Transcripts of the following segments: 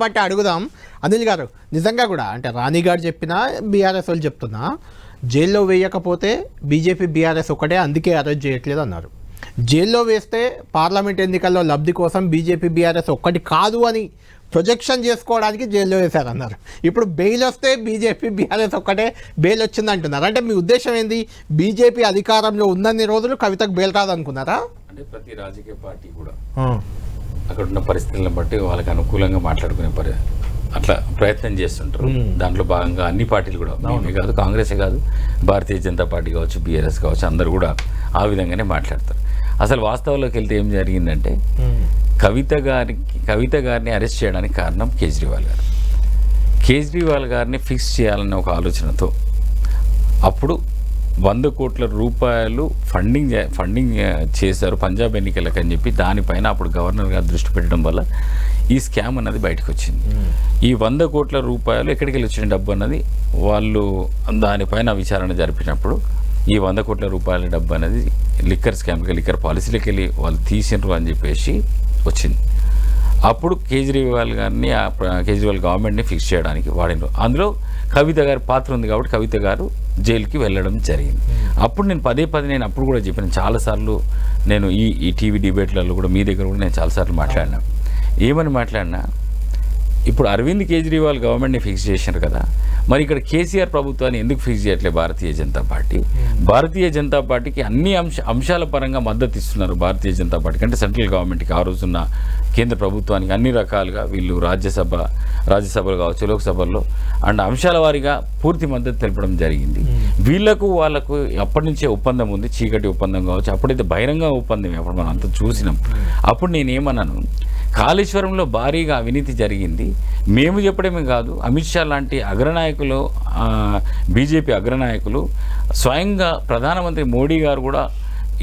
But అడుగుదాం అనిల్ గారు, నిజంగా కూడా అంటే రాణి గారు చెప్పినా బీఆర్ఎస్ వాళ్ళు చెప్తున్నా జైల్లో వేయకపోతే బీజేపీ బీఆర్ఎస్ ఒకటే అందుకే అరెస్ట్ చేయట్లేదు అన్నారు. జైల్లో వేస్తే పార్లమెంట్ ఎన్నికల్లో లబ్ధి కోసం బీజేపీ బీఆర్ఎస్ ఒక్కటి కాదు అని ప్రొజెక్షన్ చేసుకోవడానికి జైల్లో వేశారన్నారు. ఇప్పుడు బెయిల్ వస్తే బీజేపీ బీఆర్ఎస్ ఒక్కటే బెయిల్ వచ్చింది అంటున్నారు. అంటే మీ ఉద్దేశం ఏంది? బీజేపీ అధికారంలో ఉన్నన్ని రోజులు కవితకు బెయిల్ రాదనుకున్నారా? అంటే ప్రతి రాజకీయ పార్టీ కూడా అక్కడ ఉన్న పరిస్థితులను బట్టి వాళ్ళకి అనుకూలంగా మాట్లాడుకునే అట్లా ప్రయత్నం చేస్తుంటారు. దాంట్లో భాగంగా అన్ని పార్టీలు కూడా, మేమే కాదు, కాంగ్రెసే కాదు, భారతీయ జనతా పార్టీ కావచ్చు, బీఆర్ఎస్ కావచ్చు, అందరూ కూడా ఆ విధంగానే మాట్లాడతారు. అసలు వాస్తవంలోకి వెళ్తే ఏం జరిగిందంటే కవిత గారిని అరెస్ట్ చేయడానికి కారణం కేజ్రీవాల్ గారిని ఫిక్స్ చేయాలన్న ఒక ఆలోచనతో అప్పుడు 100 కోట్ల రూపాయలు ఫండింగ్ చేశారు పంజాబ్ ఎన్నికలకు అని చెప్పి, దానిపైన అప్పుడు గవర్నర్ గారు దృష్టి పెట్టడం వల్ల ఈ స్కామ్ అన్నది బయటకు వచ్చింది. ఈ 100 కోట్ల రూపాయలు ఎక్కడికి వెళ్ళి వచ్చిన డబ్బు అన్నది వాళ్ళు దానిపైన విచారణ జరిపినప్పుడు ఈ 100 కోట్ల రూపాయల డబ్బు అనేది లిక్కర్ స్కామ్కి, లిక్కర్ పాలసీలకి వెళ్ళి వాళ్ళు తీసినరు అని చెప్పేసి వచ్చింది. అప్పుడు కేజ్రీవాల్ గవర్నమెంట్ని ఫిక్స్ చేయడానికి వాడినరు. అందులో కవిత గారి పాత్ర ఉంది కాబట్టి కవిత గారు జైలుకి వెళ్ళడం జరిగింది. అప్పుడు నేను పదే నేను అప్పుడు కూడా చెప్పాను, చాలాసార్లు నేను ఈ టీవీ డిబేట్లలో కూడా మీ దగ్గర కూడా నేను చాలాసార్లు మాట్లాడినా. ఏమని మాట్లాడినా, ఇప్పుడు అరవింద్ కేజ్రీవాల్ గవర్నమెంట్ని ఫిక్స్ చేశారు కదా, మరి ఇక్కడ కేసీఆర్ ప్రభుత్వాన్ని ఎందుకు ఫిక్స్ చేయట్లేదు భారతీయ జనతా పార్టీ? భారతీయ జనతా పార్టీకి అన్ని అంశాల పరంగా మద్దతు ఇస్తున్నారు. భారతీయ జనతా పార్టీకి అంటే సెంట్రల్ గవర్నమెంట్కి, ఆ రోజున్న కేంద్ర ప్రభుత్వానికి అన్ని రకాలుగా వీళ్ళు రాజ్యసభలు కావచ్చు, లోక్సభల్లో అండ్ అంశాల వారీగా పూర్తి మద్దతు తెలపడం జరిగింది. వాళ్ళకు అప్పటి నుంచే ఒప్పందం ఉంది, చీకటి ఒప్పందం కావచ్చు, అప్పుడైతే బహిరంగ ఒప్పందం, అప్పుడు మనం అంతా చూసినాం. అప్పుడు నేనేమన్నాను, కాళేశ్వరంలో భారీగా అవినీతి జరిగింది, మేము చెప్పడమే కాదు, అమిత్ షా లాంటి అగ్రనాయకులు, బీజేపీ అగ్రనాయకులు, స్వయంగా ప్రధానమంత్రి మోడీ గారు కూడా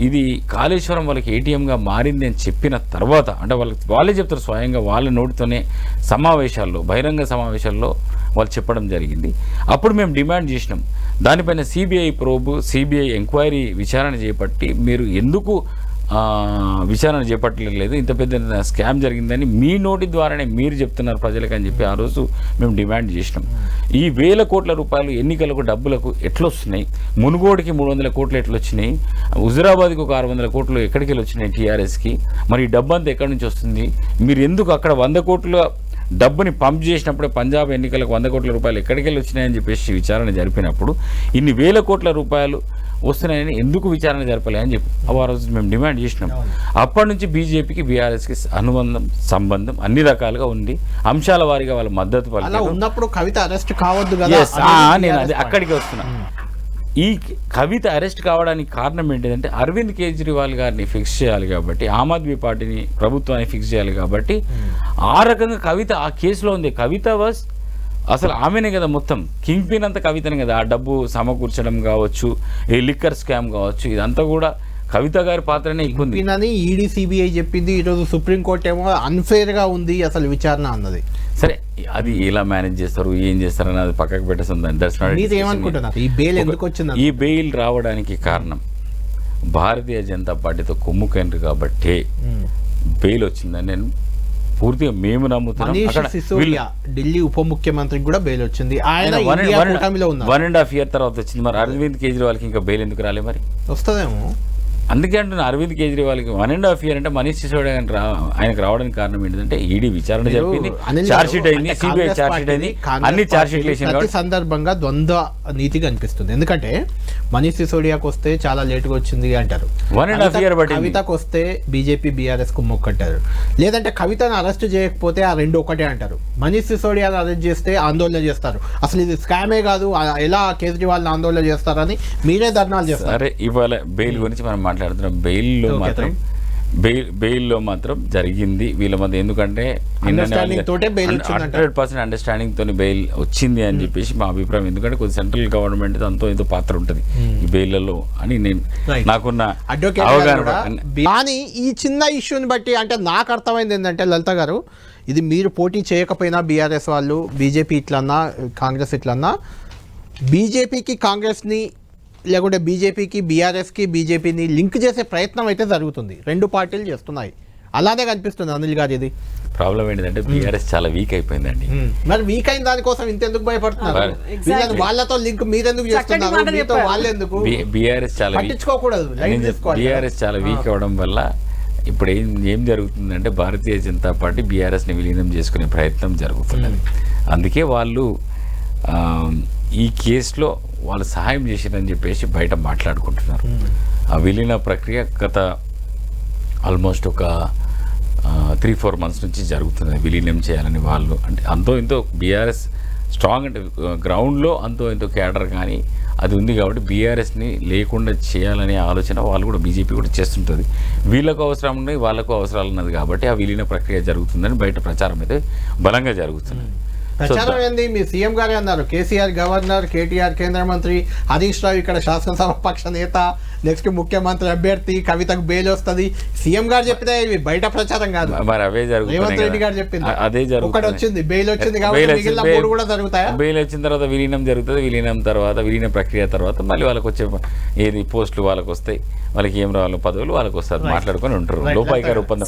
ఇది కాళేశ్వరం వాళ్ళకి ఏటీఎంగా మారింది అని చెప్పిన తర్వాత, అంటే వాళ్ళే చెప్తారు స్వయంగా, వాళ్ళ నోటితోనే బహిరంగ సమావేశాల్లో వాళ్ళు చెప్పడం జరిగింది. అప్పుడు మేము డిమాండ్ చేసినాం, దానిపైన సిబిఐ ఎంక్వైరీ విచారణ చేపట్టి మీరు ఎందుకు విచారణ చేపట్టలేదు, ఇంత పెద్ద స్కామ్ జరిగిందని మీ నోటి ద్వారానే మీరు చెప్తున్నారు ప్రజలకు అని చెప్పి ఆ రోజు మేము డిమాండ్ చేసినాం. ఈ 1000 కోట్ల రూపాయలు ఎన్నికలకు డబ్బులకు ఎట్లొస్తున్నాయి, మునుగోడుకి 300 కోట్లు ఎట్లొచ్చినాయి, హుజురాబాద్కి ఒక 600 కోట్లు ఎక్కడికి వెళ్ళి వచ్చినాయి టీఆర్ఎస్కి, మరి ఈ డబ్బు అంతా ఎక్కడి నుంచి వస్తుంది, మీరు ఎందుకు అక్కడ 100 కోట్ల డబ్బుని పంప్ చేసినప్పుడే పంజాబ్ ఎన్నికలకు 100 కోట్ల రూపాయలు ఎక్కడికి వెళ్ళి వచ్చినాయని చెప్పేసి విచారణ జరిపినప్పుడు ఇన్ని 1000 కోట్ల రూపాయలు వస్తున్నాయని ఎందుకు విచారణ జరపలే అని చెప్పి ఆ రోజు మేము డిమాండ్ చేసినాం. అప్పటి నుంచి బీజేపీకి బీఆర్ఎస్కి సంబంధం అన్ని రకాలుగా ఉంది, అంశాల వారీగా వాళ్ళ మద్దతు ఉన్నప్పుడు కవిత అరెస్ట్ కావద్దు కదా. నేను అది అక్కడికి వస్తున్నా. ఈ కవిత అరెస్ట్ కావడానికి కారణం ఏంటిదంటే అరవింద్ కేజ్రీవాల్ గారిని ఫిక్స్ చేయాలి కాబట్టి, ఆమ్ ఆద్మీ పార్టీని ప్రభుత్వాన్ని ఫిక్స్ చేయాలి కాబట్టి ఆ రకంగా కవిత ఆ కేసులో ఉంది. కవిత వాస్ అసలు ఆమెనే కదా మొత్తం కింగ్ పిన్ అంతా కవితనే కదా, ఆ డబ్బు సమకూర్చడం కావచ్చు, ఈ లిక్కర్ స్కామ్ కావచ్చు, ఇదంతా కూడా కవిత గారి పాత్రనే ఎక్కువ అని ఈడీ సిబిఐ చెప్పింది. ఈరోజు సుప్రీంకోర్టు ఏమో అన్ఫేర్గా ఉంది అసలు విచారణ అన్నది. సరే, అది ఎలా మేనేజ్ చేస్తారు, ఏం చేస్తారు అన్నది పక్కకు పెట్టేస్తుంది. ఈ బెయిల్ ఎందుకు వచ్చింది? ఈ బెయిల్ రావడానికి కారణం భారతీయ జనతా పార్టీతో కొమ్ముకైనరు కాబట్టి బెయిల్ వచ్చిందని నేను పూర్తిగా మేము నమ్ముతున్నాం. ఢిల్లీ ఉప ముఖ్యమంత్రికి కూడా బెయిల్ వచ్చింది, ఆయన 1.5 year తర్వాత వచ్చింది. మరి అరవింద్ కేజ్రీవాల్కి ఇంకా బెయిల్ ఎందుకు రాలే? మరి వస్తుందేమో. అందుకే అంటున్నా, అరవింద్ కేజ్రీవాల్కి 1.5 year అంటే మనీష్ సిసోడియా ఆయనకు రావడానికి కారణం ఏంటంటే ఈడీ విచారణ జరిపింది, ఛార్జ్షీట్ అయింది, సిబిఐ ఛార్జ్షీట్ అయింది, అన్ని ఛార్జ్షీట్లు వేసింది. సందర్భంగా ద్వంద్వ నీతిగా అనిపిస్తుంది. ఎందుకంటే మనీష్ సిసోడియాకు వస్తే చాలా లేటుగా వచ్చింది అంటారు, 1.5 year బట్టి కవితకు వస్తే బీజేపీ బీఆర్ఎస్ కు మొక్కంటారు, లేదంటే కవితను అరెస్ట్ చేయకపోతే ఆ రెండు ఒకటే అంటారు. మనీష్ సిసోడియాను అరెస్ట్ చేస్తే ఆందోళన చేస్తారు, అసలు ఇది స్కామే కాదు, ఎలా కేజ్రీవాల్ ఆందోళన చేస్తారని మీరే ధర్నాలు చేస్తారు. సరే, ఇవాళ బెయిల్ గురించి మనం మాట్లాడుతున్నాం. బెయిల్లో మాత్రం జరిగింది వీళ్ళ మధ్య, ఎందుకంటే 100% అండర్స్టాండింగ్ తోని బెయిల్ వచ్చింది అని చెప్పేసి మా అభిప్రాయం. ఎందుకంటే కొద్ది సెంట్రల్ గవర్నమెంట్ అంతో ఏదో పాత్ర ఉంటుంది ఈ బెయిల్లో అని నేను నాకున్న అవగాహన. కానీ ఈ చిన్న ఇష్యూని బట్టి అంటే నాకు అర్థమైంది ఏంటంటే లలిత గారు, ఇది మీరు పోటీ చేయకపోయినా బీఆర్ఎస్ వాళ్ళు, బీజేపీ ఇట్లన్నా కాంగ్రెస్ ఇట్లన్నా, బీజేపీకి కాంగ్రెస్ని లేకుంటే బీజేపీకి బీఆర్ఎస్కి బీజేపీని లింక్ చేసే ప్రయత్నం అయితే జరుగుతుంది, రెండు పార్టీలు చేస్తున్నాయి. అలానే కనిపిస్తుంది అనిల్ గారు. ఇది ప్రాబ్లం ఏంటంటే బీఆర్ఎస్ చాలా వీక్ అయిపోయిందండి. మరి వీక్ అయిన దానికోసం ఇంతెందుకు భయపడుతున్నారు? వీళ్ళని వాళ్ళతో లింక్ మీరెందుకు చేస్తున్నారు? మీతో వాళ్ళెందుకు? బీఆర్ఎస్ చాలా పట్టించుకోకూడదు. బీఆర్ఎస్ చాలా వీక్ అవడం వల్ల ఇప్పుడు ఏం జరుగుతుందంటే భారతీయ జనతా పార్టీ బీఆర్ఎస్ని విలీనం చేసుకునే ప్రయత్నం జరుగుతున్నది. అందుకే వాళ్ళు ఈ కేసులో వాళ్ళు సహాయం చేసిరని చెప్పేసి బయట మాట్లాడుకుంటున్నారు. ఆ విలీన ప్రక్రియ గత ఆల్మోస్ట్ ఒక 3-4 months నుంచి జరుగుతుంది. విలీనం చేయాలని వాళ్ళు అంటే అంతో ఇంతో బీఆర్ఎస్ స్ట్రాంగ్ అంటే గ్రౌండ్లో అంతో ఇంతో క్యాడర్ కానీ అది ఉంది కాబట్టి బీఆర్ఎస్ని లేకుండా చేయాలనే ఆలోచన వాళ్ళు కూడా బీజేపీ కూడా చేస్తుంటుంది. వీళ్ళకు అవసరం ఉన్నాయి, వాళ్ళకు అవసరాలు ఉన్నది కాబట్టి ఆ విలీన ప్రక్రియ జరుగుతుందని బయట ప్రచారం అయితే బలంగా జరుగుతుంది. ప్రచారం ఏంది? మీ సీఎం గారే అన్నారు, కేసీఆర్ గవర్నర్, కేటీఆర్ కేంద్ర మంత్రి, హరీష్ రావు ఇక్కడ శాసనసభ పక్ష నేత, నెక్స్ట్ ముఖ్యమంత్రి అభ్యర్థి, కవితకు బెయిల్ వస్తుంది. సీఎం గారు చెప్పితే ఇవి బయట ప్రచారం కాదు. మరి అవే జరుగుతుంది. రేవంత్ రెడ్డి గారు చెప్పింది అదే జరుగుతుంది. వచ్చింది బెయిల్ వచ్చింది కాబట్టి మిగిలిన 3 కూడా జరుగుతాయా? బెయిల్ వచ్చిన తర్వాత విలీనం జరుగుతుంది. విలీన ప్రక్రియ తర్వాత మళ్ళీ వాళ్ళకి వచ్చే ఏది పోస్టులు వాళ్ళకి వస్తాయి, వాళ్ళకి ఏం రావాలి పదవులు వాళ్ళకి వస్తారు, మాట్లాడుకొని ఉంటారు. లోపాయికారు ఒప్పందం.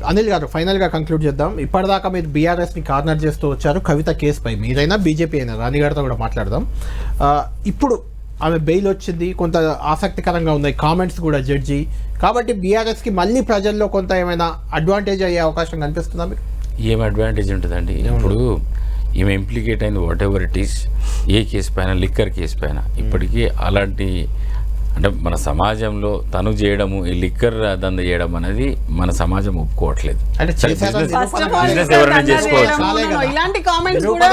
అనిల్ గారు, ఫైనల్గా కంక్లూడ్ చేద్దాం. ఇప్పటిదాకా మీరు బీఆర్ఎస్ని కార్నర్ చేస్తూ వచ్చారు కవిత కేసుపై, మీరైనా బీజేపీ అయినా, రాణి గారితో కూడా మాట్లాడదాం. ఇప్పుడు ఆమె బెయిల్ వచ్చింది, కొంత ఆసక్తికరంగా ఉన్నాయి కామెంట్స్ కూడా జడ్జి, కాబట్టి బీఆర్ఎస్కి మళ్ళీ ప్రజల్లో కొంత ఏమైనా అడ్వాంటేజ్ అయ్యే అవకాశం కనిపిస్తుందా మీకు? ఏం అడ్వాంటేజ్ ఉంటుందండి? ఇప్పుడు ఈమె ఇంప్లికేట్ అయింది what ever it is, A case పైన, లిక్కర్ కేసు పైన. ఇప్పటికీ అలాంటి అంటే మన సమాజంలో తను చేయడము, ఈ లిక్కర్ దంద చేయడం అనేది మన సమాజం ఒప్పుకోవట్లేదు. బిజినెస్ ఎవరైనా చేసుకోవచ్చు. ఇలాంటి కామెంట్స్ కూడా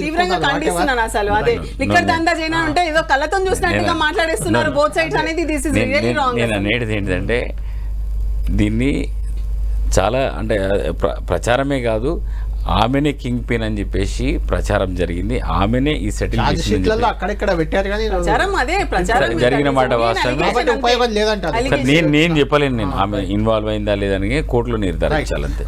తీవ్రంగా ఖండిస్తున్నాను. అసలు అదే లిక్కర్ దందా చేయను అంటే ఏదో కళ్ళతో చూసినట్టుగా మాట్లాడేస్తున్నారు బోత్ సైడ్స్ అనేది. This is really wrong. నేను అనేది ఏంటంటే దీన్ని చాలా అంటే ప్రచారమే కాదు, ఆమెనే కింగ్ పిన్ అని చెప్పేసి ప్రచారం జరిగింది. ఆమెనే ఈ సెటిల్ జరిగిన మాట వాస్తవమే. ఉపయోగం లేదంటారు. నేను చెప్పలేను, నేను ఆమె ఇన్వాల్వ్ అయిందా లేదని కోర్టులో నిర్ధారించాలంతే.